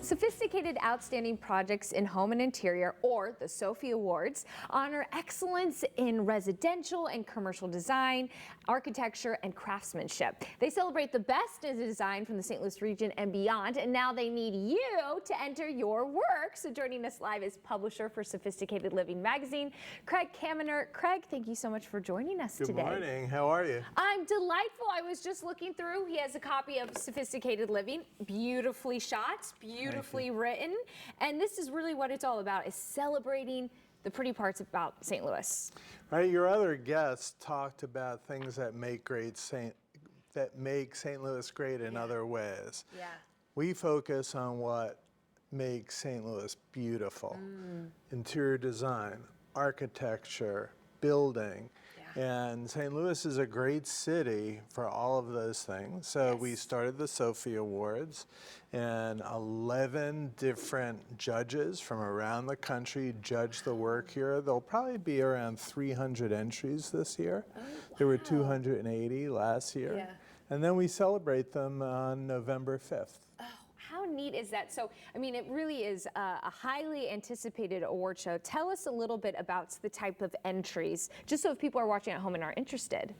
Sophisticated Outstanding Projects in Home and Interior, or the SOPHI Awards, honor excellence in residential and commercial design, architecture, and craftsmanship. They celebrate the best in design from the St. Louis region and beyond, and now they need you to enter your work. So joining us live is publisher for Sophisticated Living magazine, Craig Kaminer. Craig, thank you so much for joining us today. Good morning. How are you? I'm delightful. I was just looking through. He has a copy of Sophisticated Living, beautifully shot, beautifully written, and this is really what it's all about, is celebrating the pretty parts about St. Louis. Right. Your other guests talked about things that make St. Louis great in other ways. Yeah. We focus on what makes St. Louis beautiful. Interior design, architecture, building. And St. Louis is a great city for all of those things. So we started the SOPHI Awards, and 11 different judges from around the country judge the work here. There'll probably be around 300 entries this year. There were 280 last year. And then we celebrate them on November 5th. How neat is that? So, I mean, it really is a highly anticipated award show. Tell us a little bit about the type of entries, just so if people are watching at home and are interested.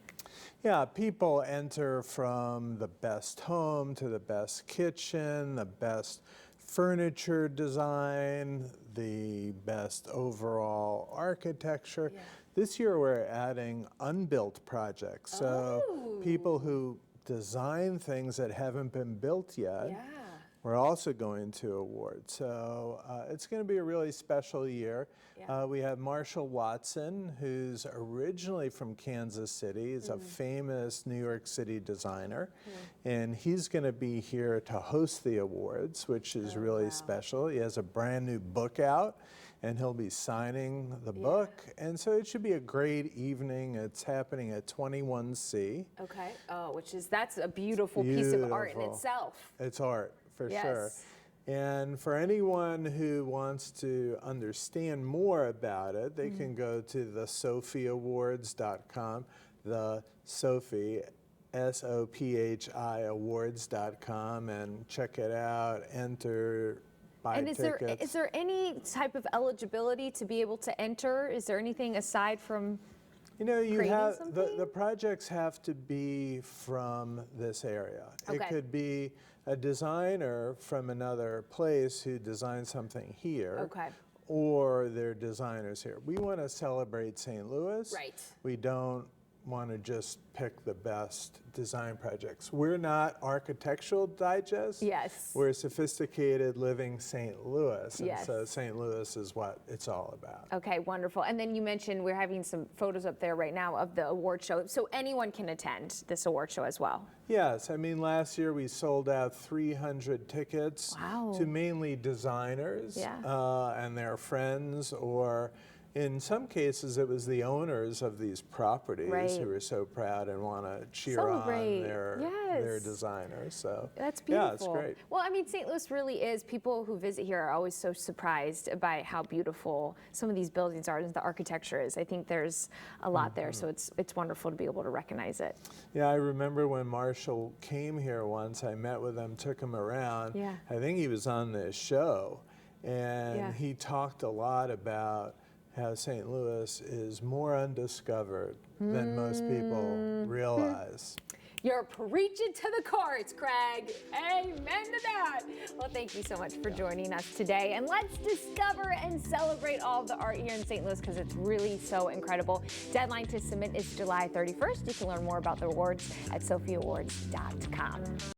Yeah, people enter from the best home to the best kitchen, the best furniture design, the best overall architecture. This year we're adding unbuilt projects. So people who design things that haven't been built yet. We're also going to award. So it's going to be a really special year. We have Marshall Watson, who's originally from Kansas City. He's a famous New York City designer. And he's going to be here to host the awards, which is really special. He has a brand new book out, and he'll be signing the book. And so it should be a great evening. It's happening at 21C. Okay. Oh, that's a beautiful piece of art in itself. It's art. For sure. And for anyone who wants to understand more about it, they can go to the SOPHIAwards.com, the SOPHI, SOPHI Awards.com, and check it out, enter, buy tickets. Is there any type of eligibility to be able to enter? Is there anything aside from the projects have to be from this area. It could be a designer from another place who designed something here, or they're designers here. We want to celebrate St. Louis. We don't want to just pick the best design projects. We're not Architectural Digest. We're Sophisticated Living St. Louis. And so St. Louis is what it's all about. Okay, wonderful. And then you mentioned we're having some photos up there right now of the award show. So anyone can attend this award show as well? Yes. I mean, last year we sold out 300 tickets to mainly designers and their friends, or in some cases, it was the owners of these properties who are so proud and want to cheer on their designers. So that's beautiful. Yeah, it's great. Well, I mean, St. Louis really is. People who visit here are always so surprised by how beautiful some of these buildings are and the architecture is. I think there's a lot there, so it's wonderful to be able to recognize it. Yeah, I remember when Marshall came here once. I met with him, took him around. I think he was on this show, and he talked a lot about how St. Louis is more undiscovered than most people realize. You're preaching to the chorus, Craig. Amen to that. Well, thank you so much for joining us today. And let's discover and celebrate all of the art here in St. Louis, because it's really so incredible. Deadline to submit is July 31st. You can learn more about the awards at SOPHIAwards.com.